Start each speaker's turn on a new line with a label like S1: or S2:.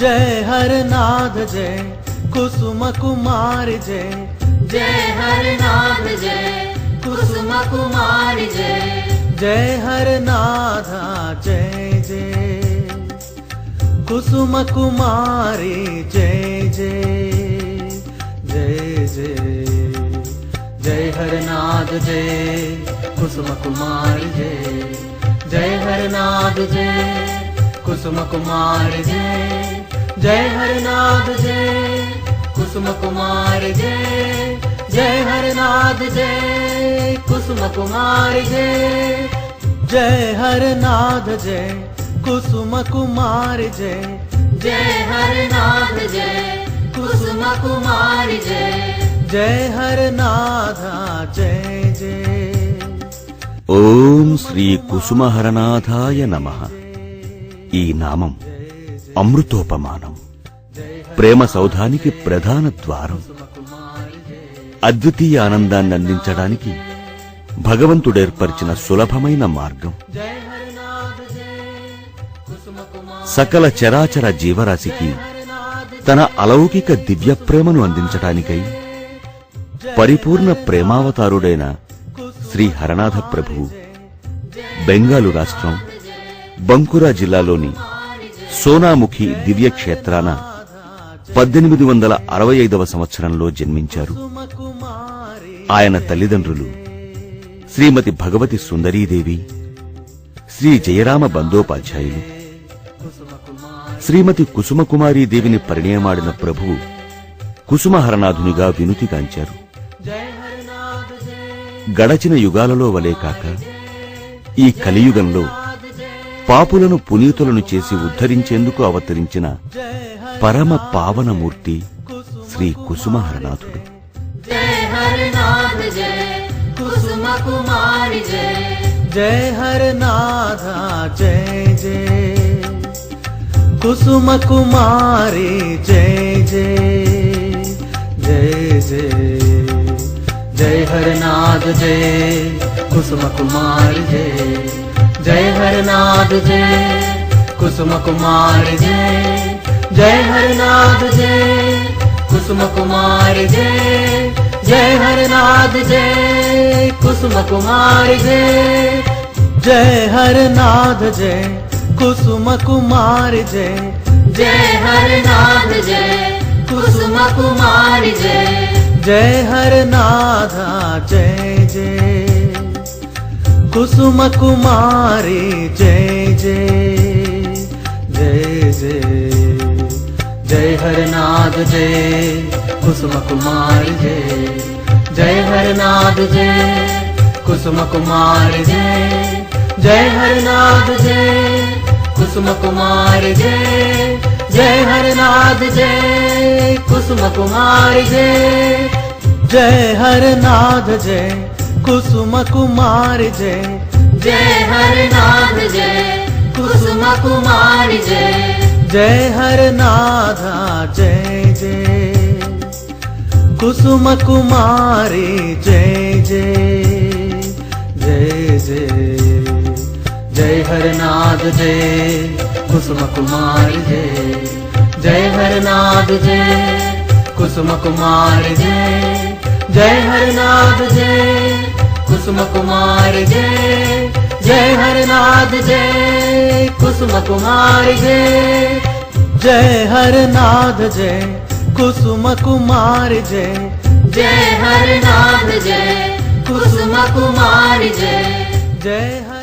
S1: जय हरनाथ जय कुसुम कुमारी जय।
S2: जय हरनाथ जय कुसुम कुमारी जय।
S1: जय हरनाथ जय जय कुसुम कुमारी जय जय। जय जय जय हरनाथ जय कुसुम कुमारी जय। जय हरनाथ जय कुसुम कुमारी जय। जय हरनाथ जय कुसुम कुमारी जय। जय हरनाथ जय कुसुम कुमारी जय। जय हरनाथ जय कुसुम कुमारी जय।
S2: जय हरनाथ जय कुसुम कुमारी जय।
S1: जय हरनाथ जय जय।
S3: ओम श्री कुसुमहरनाथाय नमः। ఈ నామం అమృతోపమానం, ప్రేమ సౌధానికి ప్రధాన ద్వారం. అద్వితీయ ఆనందాన్ని అందించడానికి భగవంతుడేర్పరిచిన సులభమైన మార్గం. సకల చరాచర జీవరాశికి తన అలౌకిక దివ్య ప్రేమను అందించటానికై పరిపూర్ణ ప్రేమావతారుడైన శ్రీ హరనాథ ప్రభువు బెంగాలు రాష్ట్రం బంకురా జిల్లాలోని సోనాముఖి దివ్యక్షేత్రాన 1865వ సంవత్సరంలో జన్మించారు. ఆయన తల్లిదండ్రులు శ్రీమతి భగవతి సుందరీదేవి, శ్రీ జయరామ బందోపాధ్యాయులు. శ్రీమతి కుసుమకుమారీదేవిని పరిణయమాడిన ప్రభువు కుసుమహరనాథునిగా వినుతిగాంచారు. గడచిన యుగాలలో వలే కాక ఈ కలియుగంలో పాపులను పునీతులను చేసి ఉద్ధరించేందుకు అవతరించిన పరమ పావనమూర్తి శ్రీ కుసుమహరనాథుడు.
S2: जय हरनाथ जय कुसुम कुमारी जय।
S1: जय हरनाथ जय जय कुसुम कुमारी जय जय। जय जय जय हरनाथ जय कुसुम कुमारी जय। जय हरनाथ जय कुसुम कुमारी जय। जय हरनाथ जय कुसुम कुमारी जय। जय हरनाथ जय कुसुम कुमारी जय। जय हरनाथ जय कुसुम कुमारी जय।
S2: जय हरनाथ जय कुसुम कुमारी जय।
S1: जय हरनाथ जय जय कुसुम कुमारी जय जय। जय जय जय हरनाथ जय कुसुम कुमारी जय। जय हरनाथ जय कुसुम कुमारी जय। जय हरनाथ जय कुसुम कुमारी जय। जय हरनाथ जय कुसुम कुमारी जय। जय हरनाथ जय कुसुम कुमारी जय।
S2: जय हरनाथ जय कुसुम कुमारी जय।
S1: जय हरनाथ जय जय कुसुम कुमारी जय जय। जय जय जय हरनाथ जय कुसुम कुमारी जय। जय हरनाथ जय कुसुम कुमारी जय। जय हरनाथ जय कुसुम कुमारी जय। जय हरनाथ जय कुसुम कुमारी जय। जय हरनाथ जय कुसुम कुमारी जय।
S2: जय हरनाथ जय कुसुम कुमारी जय।
S1: जय